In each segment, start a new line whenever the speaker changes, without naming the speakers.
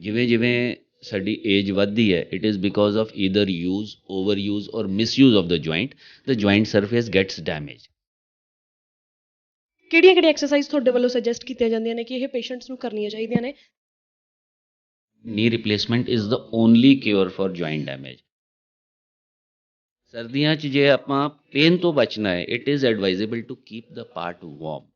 ਜਿਵੇਂ ਜਿਵੇਂ ਸਾਡੀ ਏਜ ਵੱਧਦੀ ਹੈ, it is because of either use, over use or misuse of the joint surface gets damage.
ਕਿਹੜੀਆਂ ਐਕਸਰਸਾਈਜ਼ ਤੁਹਾਡੇ ਵੱਲੋਂ ਸੁਜੈਸਟ ਕੀਤੀਆਂ ਜਾਂਦੀਆਂ ਨੇ ਕਿ ਇਹ ਪੇਸ਼ੈਂਟਸ ਨੂੰ ਕਰਨੀਆਂ ਚਾਹੀਦੀਆਂ ਨੇ?
Knee replacement is the only cure for joint damage. ਸਰਦੀਆਂ 'ਚ ਜੇ ਆਪਾਂ ਪੇਨ ਤੋਂ ਬਚਣਾ ਹੈ, it is advisable to keep the part warm.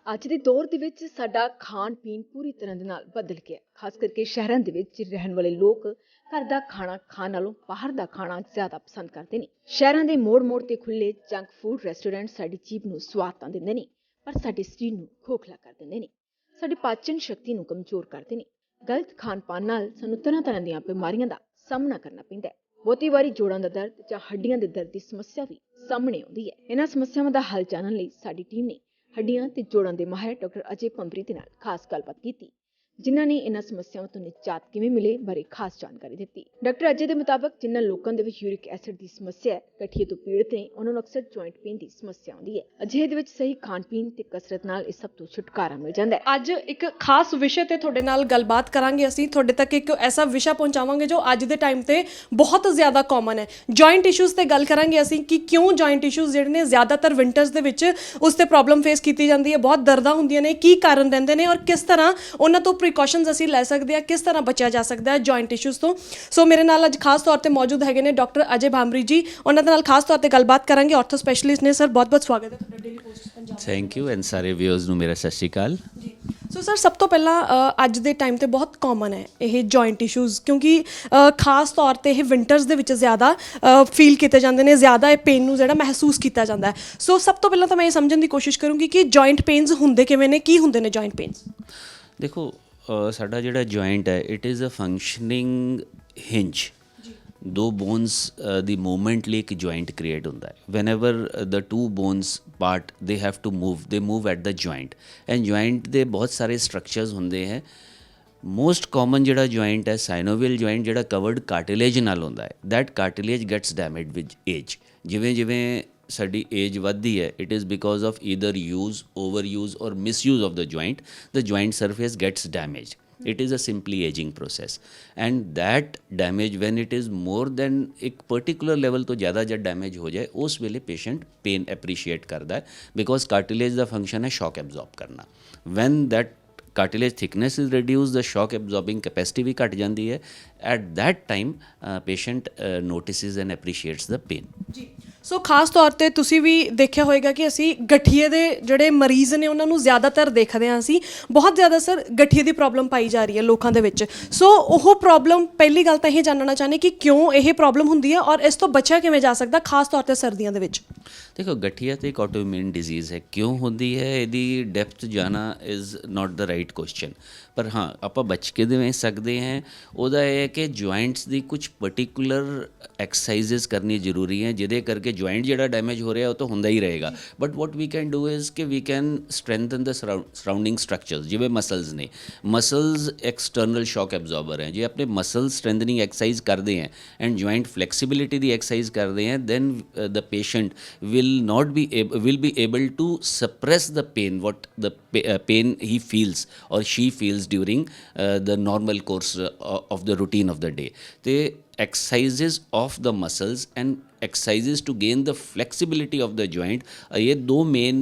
ਅੱਜ ਦੇ ਦੌਰ ਦੇ ਵਿੱਚ ਸਾਡਾ ਖਾਣ ਪੀਣ ਪੂਰੀ ਤਰ੍ਹਾਂ ਦੇ ਨਾਲ ਬਦਲ ਗਿਆ, ਖਾਸ ਕਰਕੇ ਸ਼ਹਿਰਾਂ ਦੇ ਵਿੱਚ ਰਹਿਣ ਵਾਲੇ ਲੋਕ ਘਰ ਦਾ ਖਾਣਾ ਖਾਣ ਨਾਲੋਂ ਬਾਹਰ ਦਾ ਖਾਣਾ ਜ਼ਿਆਦਾ ਪਸੰਦ ਕਰਦੇ ਨੇ। ਸ਼ਹਿਰਾਂ ਦੇ ਮੋੜ ਤੇ ਖੁੱਲੇ ਜੰਕ ਫੂਡ ਰੈਸਟੋਰੈਂਟ ਸਾਡੀ ਜੀਭ ਨੂੰ ਸਵਾਦ ਤਾਂ ਦਿੰਦੇ ਨੇ, ਪਰ ਸਾਡੇ ਸਰੀਰ ਨੂੰ ਖੋਖਲਾ ਕਰ ਦਿੰਦੇ ਨੇ, ਸਾਡੀ ਪਾਚਨ ਸ਼ਕਤੀ ਨੂੰ ਕਮਜ਼ੋਰ ਕਰਦੇ ਨੇ। ਗਲਤ ਖਾਣ ਪਾਣ ਨਾਲ ਸਾਨੂੰ ਤਰ੍ਹਾਂ ਦੀਆਂ ਬਿਮਾਰੀਆਂ ਦਾ ਸਾਹਮਣਾ ਕਰਨਾ ਪੈਂਦਾ ਹੈ। ਬਹੁਤੀ ਵਾਰੀ ਜੋੜਾਂ ਦਾ ਦਰਦ ਜਾਂ ਹੱਡੀਆਂ ਦੇ ਦਰਦ ਦੀ ਸਮੱਸਿਆ ਵੀ ਸਾਹਮਣੇ ਆਉਂਦੀ ਹੈ। ਇਹਨਾਂ ਸਮੱਸਿਆਵਾਂ ਦਾ ਹੱਲ ਜਾਣਨ ਲਈ ਸਾਡੀ ਟੀਮ ਨੇ ਹੱਡੀਆਂ ਤੇ ਜੋੜਾਂ ਦੇ ਮਾਹਿਰ ਡਾਕਟਰ ਅਜੇ ਭੰਬਰੀ ਦੇ ਨਾਲ ਖਾਸ ਗੱਲਬਾਤ ਕੀਤੀ, ਜਿਨ੍ਹਾਂ ਨੇ ਇਹਨਾਂ ਸਮੱਸਿਆਵਾਂ ਤੋਂ ਨਿਜਾਤ ਕਿਵੇਂ ਮਿਲੇ ਬਾਰੇ ਖਾਸ ਜਾਣਕਾਰੀ ਦਿੱਤੀ। ਡਾਕਟਰ ਅਜੇ ਦੇ ਮੁਤਾਬਕ ਜਿਨ੍ਹਾਂ ਲੋਕਾਂ ਦੇ ਵਿੱਚ ਯੂਰਿਕ ਐਸਿਡ ਦੀ ਸਮੱਸਿਆ ਹੈ, ਗਠੀਏ ਤੋਂ ਪੀੜਤ ਨੇ, ਉਹਨਾਂ ਨੂੰ ਅਕਸਰ ਜੁਆਇੰਟ ਪੇਨ ਦੀ ਸਮੱਸਿਆ ਆਉਂਦੀ ਹੈ। ਅਜਿਹੇ ਦੇ ਵਿੱਚ ਸਹੀ ਖਾਣ ਪੀਣ ਤੇ ਕਸਰਤ ਨਾਲ ਇਸ ਸਭ ਤੋਂ ਛੁਟਕਾਰਾ ਮਿਲ ਜਾਂਦਾ ਹੈ।
ਅੱਜ ਇੱਕ ਖਾਸ ਵਿਸ਼ੇ ਤੇ ਤੁਹਾਡੇ ਨਾਲ ਗੱਲਬਾਤ ਕਰਾਂਗੇ। ਅਸੀਂ ਤੁਹਾਡੇ ਤੱਕ ਇੱਕ ਐਸਾ ਵਿਸ਼ਾ ਪਹੁੰਚਾਵਾਂਗੇ ਜੋ ਅੱਜ ਦੇ ਟਾਈਮ ਤੇ ਬਹੁਤ ਜ਼ਿਆਦਾ ਕਾਮਨ ਹੈ। ਜੁਆਇੰਟ ਇਸ਼ੂਜ਼ ਤੇ ਗੱਲ ਕਰਾਂਗੇ ਅਸੀਂ ਕਿ ਕਿਉਂ ਜੁਆਇੰਟ ਇਸ਼ੂਜ਼ ਜਿਹੜੇ ਨੇ ਜ਼ਿਆਦਾਤਰ ਵਿੰਟਰਸ ਦੇ ਵਿੱਚ ਉਸ ਤੇ ਪ੍ਰੋਬਲਮ ਫੇਸ ਕੀਤੀ ਜਾਂਦੀ ਹੈ, ਬਹੁਤ ਦਰਦਾਂ ਹੁੰਦੀਆਂ ਨੇ, ਕੀ ਕਾਰਨ ਰਹਿੰਦੇ ਨੇ ਔਰ ਕਿਸ ਤਰ੍ਹਾਂ ਉਹਨਾਂ ਤੋਂ ਪ੍ਰੀਕਾਸ਼ਨਸ ਅਸੀਂ ਲੈ ਸਕਦੇ ਹਾਂ, ਕਿਸ ਤਰ੍ਹਾਂ ਬਚਿਆ ਜਾ ਸਕਦਾ ਹੈ ਜੁਆਇੰਟ ਇਸ਼ੂਜ਼ ਤੋਂ। ਸੋ ਮੇਰੇ ਨਾਲ ਅੱਜ ਖਾਸ ਤੌਰ ਤੇ ਮੌਜੂਦ ਹੈਗੇ ਨੇ ਡਾਕਟਰ ਅਜੇ ਭਾਂਬਰੀ ਜੀ, ਉਹਨਾਂ ਦੇ ਨਾਲ ਖਾਸ ਤੌਰ ਤੇ ਗੱਲਬਾਤ ਕਰਾਂਗੇ। ਆਰਥੋ ਸਪੈਸ਼ਲਿਸਟ ਨੇ। ਸਰ ਬਹੁਤ ਬਹੁਤ ਸਵਾਗਤ ਹੈ ਤੁਹਾਡਾ daily post Punjab.
Thank you and ਸਾਰੇ ਵਿਊਅਰਸ ਨੂੰ ਮੇਰਾ ਸਤਿ ਸ਼੍ਰੀ ਅਕਾਲ
ਜੀ। ਸੋ ਸਰ ਸਭ ਤੋਂ ਪਹਿਲਾਂ ਅੱਜ ਦੇ ਟਾਈਮ ਤੇ ਬਹੁਤ ਕਾਮਨ ਹੈ ਇਹ ਜੁਆਇੰਟ ਇਸ਼ੂਜ਼, ਕਿਉਂਕਿ ਖਾਸ ਤੌਰ ਤੇ ਇਹ ਵਿੰਟਰਸ ਦੇ ਵਿੱਚ ਜ਼ਿਆਦਾ ਫੀਲ ਕੀਤੇ ਜਾਂਦੇ ਨੇ, ਜ਼ਿਆਦਾ ਇਹ ਪੇਨ ਨੂੰ ਜਿਹੜਾ ਮਹਿਸੂਸ ਕੀਤਾ ਜਾਂਦਾ ਹੈ। ਸੋ ਸਭ ਤੋਂ ਪਹਿਲਾਂ ਤਾਂ ਮੈਂ ਇਹ ਸਮਝਣ ਦੀ ਕੋਸ਼ਿਸ਼ ਕਰੂੰਗੀ ਕਿ ਜੁਆਇੰਟ ਪੇਨਸ ਹੁੰਦੇ ਕਿਵੇਂ ਨੇ, ਕੀ ਹੁੰਦੇ ਨੇ ਜੁਆਇੰਟ ਪੇਨਸ?
ਦੇਖੋ, ਸਾਡਾ ਜਿਹੜਾ ਜੁਆਇੰਟ ਹੈ, ਇਟ ਇਜ਼ ਅ ਫੰਕਸ਼ਨਿੰਗ ਹਿੰਜ। ਦੋ ਬੋਨਸ ਦੀ ਮੂਵਮੈਂਟ ਲਈ ਇੱਕ ਜੁਆਇੰਟ ਕ੍ਰੀਏਟ ਹੁੰਦਾ ਹੈ। Whenever the two bones part they have to move, they move at the joint. And joint ਦੇ ਬਹੁਤ ਸਾਰੇ ਸਟਰਕਚਰਸ ਹੁੰਦੇ ਹੈ। ਮੋਸਟ ਕਾਮਨ ਜਿਹੜਾ ਜੁਆਇੰਟ ਹੈ ਸਾਈਨੋਵੀਅਲ ਜੁਆਇੰਟ, ਜਿਹੜਾ ਕਵਰਡ ਕਾਰਟਿਲੇਜ ਨਾਲ ਹੁੰਦਾ ਹੈ। That cartilage gets damage with age. ਜਿਵੇਂ ਜਿਵੇਂ ਸਾਡੀ ਏਜ ਵੱਧਦੀ ਹੈ, it is because of either use, over use or misuse of the joint surface gets damage. It is a simply aging process, and that damage when it is more than एक particular level तो ज़्यादा जब damage हो जाए उस वेले patient pen appreciate करता है, बिकॉज कार्टिलेज का फंक्शन है शॉक एब्जॉर्ब करना। when that cartilage thickness is reduced, the shock absorbing capacity भी घट जाती है। at that time patient notices and appreciates the pain।
ਜੀ। ਸੋ ਖਾਸ ਤੌਰ ਤੇ ਤੁਸੀਂ ਵੀ ਦੇਖਿਆ ਹੋਏਗਾ ਕਿ ਅਸੀਂ ਗਠੀਏ ਦੇ ਜਿਹੜੇ ਮਰੀਜ਼ ਨੇ ਉਹਨਾਂ ਨੂੰ ਜ਼ਿਆਦਾਤਰ ਦੇਖਦੇ ਹਾਂ, ਅਸੀਂ ਬਹੁਤ ਜ਼ਿਆਦਾ ਸਰ ਗਠੀਏ ਦੀ ਪ੍ਰੋਬਲਮ ਪਾਈ ਜਾ ਰਹੀ ਹੈ ਲੋਕਾਂ ਦੇ ਵਿੱਚ। ਸੋ ਉਹ ਪ੍ਰੋਬਲਮ, ਪਹਿਲੀ ਗੱਲ ਤਾਂ ਇਹ ਜਾਣਨਾ ਚਾਹੁੰਦੇ ਕਿ ਕਿਉਂ ਇਹ ਪ੍ਰੋਬਲਮ ਹੁੰਦੀ ਹੈ ਔਰ ਇਸ ਤੋਂ ਬਚਿਆ ਕਿਵੇਂ ਜਾ ਸਕਦਾ, ਖਾਸ ਤੌਰ ਤੇ ਸਰਦੀਆਂ ਦੇ ਵਿੱਚ?
ਦੇਖੋ, ਗਠੀਆ ਤਾਂ ਇੱਕ ਆਟੋਇਮਿਊਨ ਡਿਜ਼ੀਜ਼ ਹੈ। ਕਿਉਂ ਹੁੰਦੀ ਹੈ, ਇਹਦੀ ਡੈਪਥ ਜਾਣਾ is not the right question. ਪਰ ਹਾਂ, ਆਪਾਂ ਬਚ ਕੇ ਦੇ ਸਕਦੇ ਹਾਂ। ਉਹਦਾ ਇਹ ਹੈ ਕਿ ਜੁਆਇੰਟਸ ਦੀ ਕੁਝ ਪਰਟੀਕੂਲਰ ਐਕਸਰਸਾਈਜ਼ਸ ਕਰਨੀ ਜ਼ਰੂਰੀ ਹੈ, ਜਿਹਦੇ ਕਰਕੇ ਜੁਆਇੰਟ ਜਿਹੜਾ ਡੈਮੇਜ ਹੋ ਰਿਹਾ ਉਹ ਤਾਂ ਹੁੰਦਾ ਹੀ ਰਹੇਗਾ। But what we can do is ਕਿ we can strengthen the surrounding structures. ਜਿਵੇਂ ਮਸਲਸ ਨੇ, ਮਸਲਸ ਐਕਸਟਰਨਲ ਸ਼ੌਕ ਐਬਜ਼ੋਰਬਰ ਹੈ। ਜੇ ਆਪਣੇ ਮਸਲ ਸਟਰੈਂਥਨਿੰਗ ਐਕਸਰਸਾਈਜ਼ ਕਰਦੇ ਹੈ ਐਂਡ ਜੁਆਇੰਟ ਫਲੈਕਸੀਬਿਲਿਟੀ ਦੀ ਐਕਸਰਸਾਈਜ਼ ਕਰਦੇ ਹੈ, then the patient will be able to suppress the pain, what the pain he feels or she feels during the normal course of the routine of the day. The exercises of the muscles and exercises to gain the flexibility of the joint, ये दो main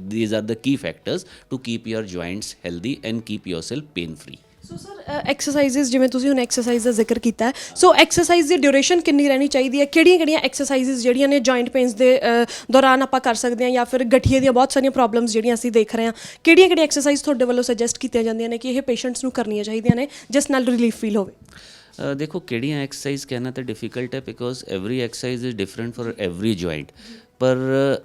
these are the key factors to keep your joints healthy and keep yourself pain free।
So sir exercises, ਜਿਵੇਂ ਤੁਸੀਂ ਹੁਣ exercise ਦਾ ਜ਼ਿਕਰ ਕੀਤਾ ਹੈ, ਸੋ exercise ਦੀ duration ਕਿੰਨੀ ਰਹਿਣੀ ਚਾਹੀਦੀ ਹੈ? ਕਿਹੜੀਆਂ ਐਕਸਰਸਾਈਜ਼ਸ ਜਿਹੜੀਆਂ ਨੇ ਜੁਆਇੰਟ ਪੇਨਸ ਦੇ ਦੌਰਾਨ ਆਪਾਂ ਕਰ ਸਕਦੇ ਹਾਂ, ਜਾਂ ਫਿਰ ਗਠੀਏ ਦੀਆਂ ਬਹੁਤ ਸਾਰੀਆਂ ਪ੍ਰੋਬਲਮਸ ਜਿਹੜੀਆਂ ਅਸੀਂ ਦੇਖ ਰਹੇ ਹਾਂ, ਕਿਹੜੀਆਂ ਐਕਸਰਸਾਈਜ਼ ਤੁਹਾਡੇ ਵੱਲੋਂ ਸੁਜੈਸਟ ਕੀਤੀਆਂ ਜਾਂਦੀਆਂ ਨੇ ਕਿ ਇਹ ਪੇਸ਼ੈਂਟਸ ਨੂੰ ਕਰਨੀਆਂ ਚਾਹੀਦੀਆਂ ਨੇ ਜਿਸ ਨਾਲ ਰਿਲੀਫ ਫੀਲ ਹੋਵੇ?
देखो, ਕਿਹੜੀਆਂ ਐਕਸਰਸਾਈਜ਼ ਕਹਿਣਾ ਤਾਂ ਡਿਫਿਕਲਟ ਹੈ, because every exercise is different for every joint. ਪਰ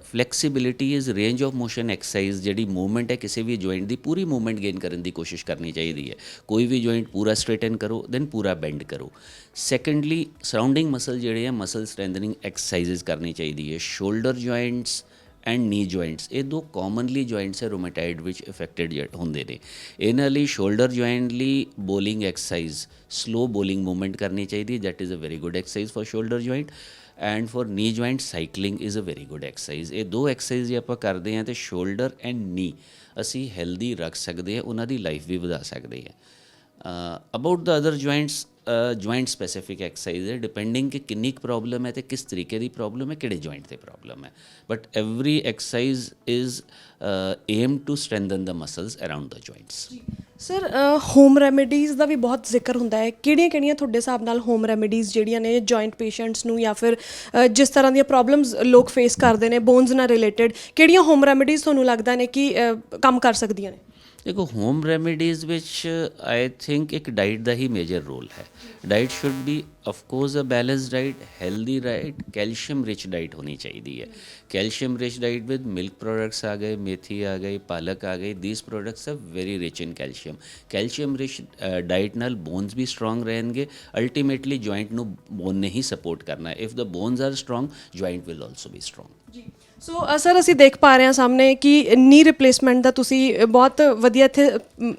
flexibility is range of motion exercise. ਜਿਹੜੀ ਮੂਵਮੈਂਟ ਹੈ ਕਿਸੇ ਵੀ ਜੁਆਇੰਟ ਦੀ, ਪੂਰੀ ਮੂਵਮੈਂਟ ਗੇਨ ਕਰਨ ਦੀ ਕੋਸ਼ਿਸ਼ ਕਰਨੀ ਚਾਹੀਦੀ ਹੈ। ਕੋਈ ਵੀ ਜੁਆਇੰਟ ਪੂਰਾ ਸਟ੍ਰੇਟਨ ਕਰੋ, ਦੈਨ ਪੂਰਾ ਬੈਂਡ ਕਰੋ। ਸੈਕੰਡਲੀ, ਸਰਾਊਂਡਿੰਗ ਮਸਲ ਜਿਹੜੇ ਆ, ਮਸਲ ਸਟਰੈਂਥਨਿੰਗ ਐਕਸਰਸਾਈਜ਼ ਕਰਨੀ ਚਾਹੀਦੀ ਹੈ। ਸ਼ੋਲਡਰ ਜੁਆਇੰਟਸ ਐਂਡ ਨੀ ਜੁਆਇੰਟਸ, ਇਹ ਦੋ ਕਾਮਨਲੀ ਜੁਆਇੰਟਸ ਹੈ ਰੋਮੇਟਾਇਡ ਵਿੱਚ ਇਫੈਕਟਡ ਹੁੰਦੇ ਨੇ। ਇਹਨਾਂ ਲਈ ਸ਼ੋਲਡਰ ਜੁਆਇੰਟ ਲਈ rolling exercise, slow rolling movement ਕਰਨੀ ਚਾਹੀਦੀ, that is a very good exercise for shoulder joint. And for knee joint cycling is a very good exercise. ਇਹ ਦੋ ਐਕਸਰਸਾਈਜ਼ ਜੇ ਆਪਾਂ ਕਰਦੇ ਹਾਂ ਤਾਂ ਸ਼ੋਲਡਰ ਐਂਡ ਨੀ ਅਸੀਂ ਹੈਲਦੀ ਰੱਖ ਸਕਦੇ ਹਾਂ, ਉਹਨਾਂ ਦੀ ਲਾਈਫ ਵੀ ਵਧਾ ਸਕਦੇ ਹਾਂ। About the other joints, joint specific exercise ਹੈ, ਡਿਪੈਂਡਿੰਗ ਕਿ ਕਿੰਨੀ ਕੁ ਪ੍ਰੋਬਲਮ ਹੈ ਅਤੇ ਕਿਸ ਤਰੀਕੇ ਦੀ ਪ੍ਰੋਬਲਮ ਹੈ, ਕਿਹੜੇ ਜੁਆਇੰਟ 'ਤੇ ਪ੍ਰੋਬਲਮ ਹੈ। But every exercise is aim to strengthen the muscles around the joints.
Sir home remedies ਦਾ ਵੀ ਬਹੁਤ ਜ਼ਿਕਰ ਹੁੰਦਾ ਹੈ, ਕਿਹੜੀਆਂ ਤੁਹਾਡੇ ਹਿਸਾਬ ਨਾਲ ਹੋਮ ਰੈਮੇਡੀਜ਼ ਜਿਹੜੀਆਂ ਨੇ ਜੁਆਇੰਟ ਪੇਸ਼ੈਂਟਸ ਨੂੰ ਜਾਂ ਫਿਰ ਜਿਸ ਤਰ੍ਹਾਂ ਦੀਆਂ ਪ੍ਰੋਬਲਮਸ ਲੋਕ ਫੇਸ ਕਰਦੇ ਨੇ ਬੋਨਸ ਨਾਲ ਰਿਲੇਟਡ, ਕਿਹੜੀਆਂ ਹੋਮ ਰੈਮੇਡੀਜ਼ ਤੁਹਾਨੂੰ ਲੱਗਦਾ ਨੇ ਕਿ ਕੰਮ ਕਰ ਸਕਦੀਆਂ ਨੇ?
ਦੇਖੋ ਹੋਮ ਰੈਮੀਡੀਜ਼ ਵਿੱਚ ਆਈ ਥਿੰਕ ਇੱਕ ਡਾਈਟ ਦਾ ਹੀ ਮੇਜਰ ਰੋਲ ਹੈ। Diet should be of course a balance diet, healthy diet, calcium rich diet ਹੋਣੀ ਚਾਹੀਦੀ ਹੈ। Calcium rich diet with milk products ਆ ਗਏ, ਮੇਥੀ ਆ ਗਈ, ਪਾਲਕ ਆ ਗਈ, these products are very rich in calcium. Calcium rich diet ਨਾਲ ਬੋਨਸ ਵੀ ਸਟਰੋਂਗ ਰਹਿਣਗੇ। ਅਲਟੀਮੇਟਲੀ ਜੁਆਇੰਟ ਨੂੰ ਬੋਨ ਨੇ ਹੀ ਸਪੋਰਟ ਕਰਨਾ ਹੈ। If the bones R strong, joint will also B strong.
ਜੀ ਸੋ ਸਰ ਅਸੀਂ ਦੇਖ ਪਾ ਰਹੇ ਹਾਂ ਸਾਹਮਣੇ ਕਿ ਨੀ ਰਿਪਲੇਸਮੈਂਟ ਦਾ ਤੁਸੀਂ ਬਹੁਤ ਵਧੀਆ ਇੱਥੇ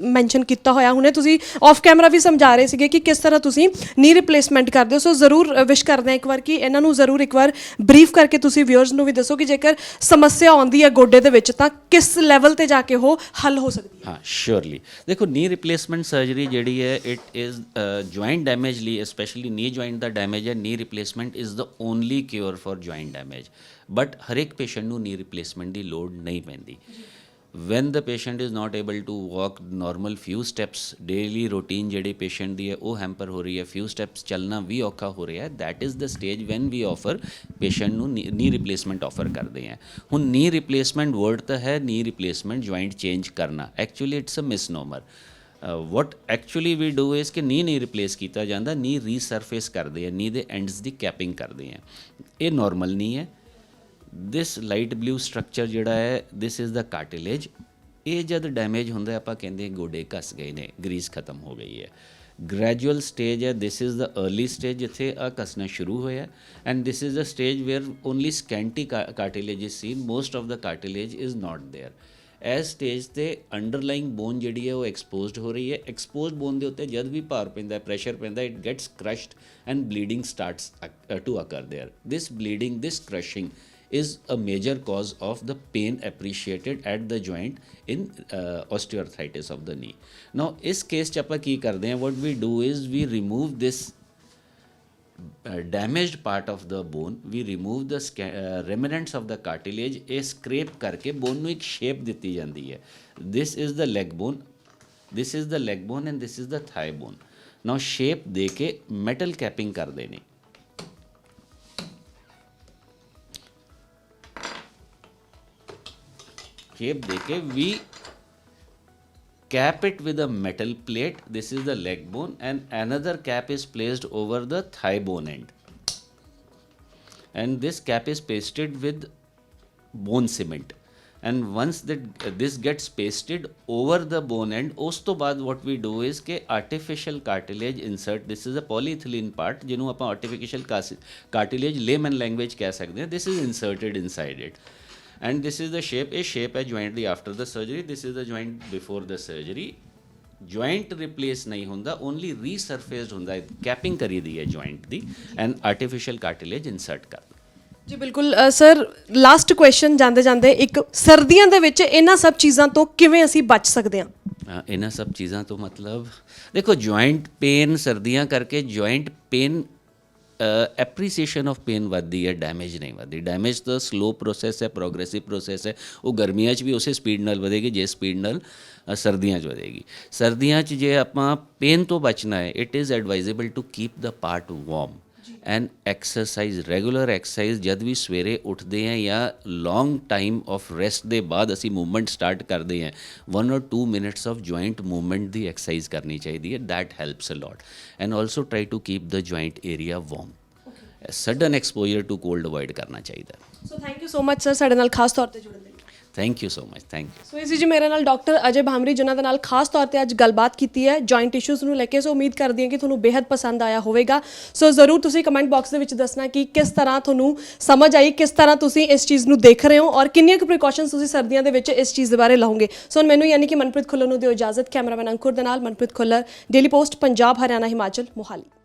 ਮੈਂਸ਼ਨ ਕੀਤਾ ਹੋਇਆ। ਹੁਣੇ ਤੁਸੀਂ ਆਫ ਕੈਮਰਾ ਵੀ ਸਮਝਾ ਰਹੇ ਸੀਗੇ ਕਿ ਕਿਸ ਤਰ੍ਹਾਂ ਤੁਸੀਂ ਨੀ ਰਿਪਲੇਸਮੈਂਟ ਕਰਦੇ ਹੋ। ਸੋ ਜ਼ਰੂਰ ਵਿਸ਼ ਕਰਦੇ ਹਾਂ ਇੱਕ ਵਾਰ ਕਿ ਇਹਨਾਂ ਨੂੰ ਜ਼ਰੂਰ ਇੱਕ ਵਾਰ ਬਰੀਫ ਕਰਕੇ ਤੁਸੀਂ ਵਿਊਅਰਸ ਨੂੰ ਵੀ ਦੱਸੋ ਕਿ ਜੇਕਰ ਸਮੱਸਿਆ ਆਉਂਦੀ ਹੈ ਗੋਡੇ ਦੇ ਵਿੱਚ ਤਾਂ ਕਿਸ ਲੈਵਲ 'ਤੇ ਜਾ ਕੇ ਉਹ ਹੱਲ ਹੋ ਸਕਦੀ ਹੈ।
ਹਾਂ ਸ਼ੋਰਲੀ, ਦੇਖੋ ਨੀ ਰਿਪਲੇਸਮੈਂਟ ਸਰਜਰੀ ਜਿਹੜੀ ਹੈ ਇਟ ਇਜ਼ ਜੁਆਇੰਟ ਡੈਮੇਜ ਲਈ, ਸਪੈਸ਼ਲੀ ਨੀ ਜੁਆਇੰਟ ਦਾ ਡੈਮੇਜ ਹੈ, knee replacement is the only cure for joint damage. But ਹਰੇਕ ਪੇਸ਼ੈਂਟ ਨੂੰ ਨੀ ਰਿਪਲੇਸਮੈਂਟ ਦੀ ਲੋੜ ਨਹੀਂ ਪੈਂਦੀ। when the patient is not able to walk normal few steps, daily routine ਜਿਹੜੀ patient ਦੀ ਹੈ ਉਹ ਹੈਂਪਰ ਹੋ ਰਹੀ ਹੈ, few steps ਚੱਲਣਾ ਵੀ ਔਖਾ ਹੋ ਰਿਹਾ ਹੈ, that is the stage when we offer patient ਨੂੰ ਨੀ ਰਿਪਲੇਸਮੈਂਟ ਆਫਰ ਕਰਦੇ ਹਾਂ। ਹੁਣ ਨੀ ਰਿਪਲੇਸਮੈਂਟ ਵਰਡ ਤਾਂ ਹੈ ਨੀ ਰਿਪਲੇਸਮੈਂਟ ਜੁਆਇੰਟ ਚੇਂਜ ਕਰਨਾ, actually it's a misnomer. what actually we do is ਕਿ ਨੀ ਰਿਪਲੇਸ ਕੀਤਾ ਜਾਂਦਾ, ਨੀ ਰੀਸਰਫੇਸ ਕਰਦੇ ਆ, ਨੀ ਦੇ ਐਂਡਸ ਦੀ ਕੈਪਿੰਗ ਕਰਦੇ ਆ। ਇਹ ਨਾਰਮਲ ਨਹੀਂ ਹੈ। ਦਿਸ ਲਾਈਟ ਬਲੂ ਸਟਰਕਚਰ ਜਿਹੜਾ ਹੈ, ਦਿਸ ਇਜ਼ ਦਾ ਕਾਰਟਿਲੇਜ। ਇਹ ਜਦ ਡੈਮੇਜ ਹੁੰਦਾ ਆਪਾਂ ਕਹਿੰਦੇ ਗੋਡੇ ਘਸ ਗਏ ਨੇ, ਗਰੀਸ ਖਤਮ ਹੋ ਗਈ ਹੈ। ਗ੍ਰੈਜੂਅਲ ਸਟੇਜ ਹੈ, this is the early stage ਜਿੱਥੇ ਆ ਘਸਣਾ ਸ਼ੁਰੂ ਹੋਇਆ, and this is the stage where only scanty cartilage is seen, most of the cartilage is not there. ਇਸ ਸਟੇਜ 'ਤੇ ਅੰਡਰਲਾਈੰਗ ਬੋਨ ਜਿਹੜੀ ਹੈ ਉਹ ਐਕਸਪੋਜ਼ਡ ਹੋ ਰਹੀ ਹੈ। ਐਕਸਪੋਜ਼ਡ ਬੋਨ ਦੇ ਉੱਤੇ ਜਦ ਵੀ ਭਾਰ ਪੈਂਦਾ, ਪ੍ਰੈਸ਼ਰ ਪੈਂਦਾ, it gets crushed and bleeding starts to occur there. This bleeding, this crushing is a major cause of the pain appreciated at the joint in osteoarthritis of the knee. Now ਇਸ case 'ਚ ਆਪਾਂ ਕੀ ਕਰਦੇ ਹਾਂ, what we do is we remove this damaged part of the bone, we remove the remnants of the cartilage, ਇਹ scrape ਕਰਕੇ bone ਨੂੰ ਇੱਕ shape ਦਿੱਤੀ ਜਾਂਦੀ ਹੈ। This is the leg bone, this is the leg bone and this is the thigh bone. Now shape ਦੇ ਕੇ metal capping ਕਰਦੇ ਨੇ। shape देके we cap it with a metal plate. This is the leg bone and another cap is placed over the thigh bone end, and this cap is pasted with bone cement, and once that this gets pasted over the bone end, ਉਸ ਤੋਂ ਬਾਅਦ what we do is ਕਿ artificial cartilage insert, this is a polyethylene part ਜਿਹਨੂੰ ਆਪਾਂ artificial cartilage layman language ਕਹਿ ਸਕਦੇ ਹਾਂ, this is inserted inside it, and this is the shape, ਇਹ shape ਹੈ joint the after the surgery, this is the joint before the surgery. joint replace ਨਹੀਂ ਹੁੰਦਾ, only resurfaced ਹੁੰਦਾ ਹੈ, capping ਕਰੀ ਦੀ ਹੈ joint the and artificial cartilage insert ਕਰ।
ਜੀ ਬਿਲਕੁਲ ਸਰ, ਲਾਸਟ ਕੁਐਸਚਨ ਜਾਂਦੇ ਜਾਂਦੇ, ਇੱਕ ਸਰਦੀਆਂ ਦੇ ਵਿੱਚ ਇਹਨਾਂ ਸਭ ਚੀਜ਼ਾਂ ਤੋਂ ਕਿਵੇਂ ਅਸੀਂ ਬਚ ਸਕਦੇ ਹਾਂ?
ਇਹਨਾਂ ਸਭ ਚੀਜ਼ਾਂ ਤੋਂ ਮਤਲਬ ਦੇਖੋ ਜੁਆਇੰਟ ਪੇਨ ਸਰਦੀਆਂ ਕਰਕੇ joint pain appreciation of pain ਵੱਧਦੀ ਹੈ, ਡੈਮੇਜ ਨਹੀਂ ਵੱਧਦੀ। ਡੈਮੇਜ ਤਾਂ ਸਲੋ ਪ੍ਰੋਸੈਸ ਹੈ, ਪ੍ਰੋਗਰੈਸਿਵ ਪ੍ਰੋਸੈਸ ਹੈ, ਉਹ ਗਰਮੀਆਂ 'ਚ ਵੀ ਉਸੇ ਸਪੀਡ ਨਾਲ ਵਧੇਗੀ ਜੇ ਸਪੀਡ ਨਾਲ ਸਰਦੀਆਂ 'ਚ ਵਧੇਗੀ। ਸਰਦੀਆਂ 'ਚ ਜੇ ਆਪਾਂ ਪੇਨ ਤੋਂ ਬਚਣਾ ਹੈ, it is advisable to keep the part warm and exercise, regular exercise. ਜਦ ਵੀ ਸਵੇਰੇ ਉੱਠਦੇ ਹਾਂ ਜਾਂ ਲੌਂਗ ਟਾਈਮ ਆਫ ਰੈਸਟ ਦੇ ਬਾਅਦ ਅਸੀਂ ਮੂਵਮੈਂਟ ਸਟਾਰਟ ਕਰਦੇ ਹਾਂ, 1 or 2 minutes of joint movement ਦੀ ਐਕਸਰਸਾਈਜ਼ ਕਰਨੀ ਚਾਹੀਦੀ ਹੈ। That helps a lot and also try to keep the joint area warm. Sudden exposure to cold avoid ਕਰਨਾ ਚਾਹੀਦਾ।
So thank you so much sir ਸਾਡੇ ਨਾਲ ਖਾਸ ਤੌਰ ਤੇ ਜੁੜਨ ਲਈ।
Thank you so much, thank you.
So ਇਸੀ ਜੀ ਮੇਰੇ ਨਾਲ ਡਾਕਟਰ ਅਜੇ ਭਾਮਰੀ ਜਿਨ੍ਹਾਂ ਦੇ ਨਾਲ ਖਾਸ ਤੌਰ ਤੇ ਅੱਜ ਗੱਲਬਾਤ ਕੀਤੀ ਹੈ ਜੁਆਇੰਟ ਇਸ਼ੂਜ਼ ਨੂੰ ਲੈ ਕੇ। ਸੋ ਉਮੀਦ ਕਰਦੀ ਹਾਂ ਕਿ ਤੁਹਾਨੂੰ ਬੇहद ਪਸੰਦ ਆਇਆ ਹੋਵੇਗਾ। ਸੋ ਜ਼ਰੂਰ ਤੁਸੀਂ ਕਮੈਂਟ ਬਾਕਸ ਦੇ ਵਿੱਚ ਦੱਸਣਾ ਕਿ ਕਿਸ ਤਰ੍ਹਾਂ ਤੁਹਾਨੂੰ ਸਮਝ ਆਈ, ਕਿਸ ਤਰ੍ਹਾਂ ਤੁਸੀਂ ਇਸ ਚੀਜ਼ ਨੂੰ ਦੇਖ ਰਹੇ ਹੋ ਔਰ ਕਿੰਨੀਆਂ ਕੁ ਪ੍ਰੀਕਾਸ਼ਨਸ ਤੁਸੀਂ ਸਰਦੀਆਂ ਦੇ ਵਿੱਚ ਇਸ ਚੀਜ਼ ਦੇ ਬਾਰੇ ਲਓਗੇ। ਸੋ ਹੁਣ ਮੈਨੂੰ ਯਾਨੀ ਕਿ ਮਨਪ੍ਰੀਤ ਖੁੱਲਰ ਨੂੰ ਦਿਓ ਇਜਾਜ਼ਤ। ਕੈਮਰਾਮੈਨ ਅੰਕੁਰ ਦੇ ਨਾਲ ਮਨਪ੍ਰੀਤ ਖੁੱਲਰ, ਡੇਲੀ ਪੋਸਟ, ਪੰਜਾਬ, ਹਰਿਆਣਾ, ਹਿਮਾਚਲ, ਮੋਹਾਲੀ।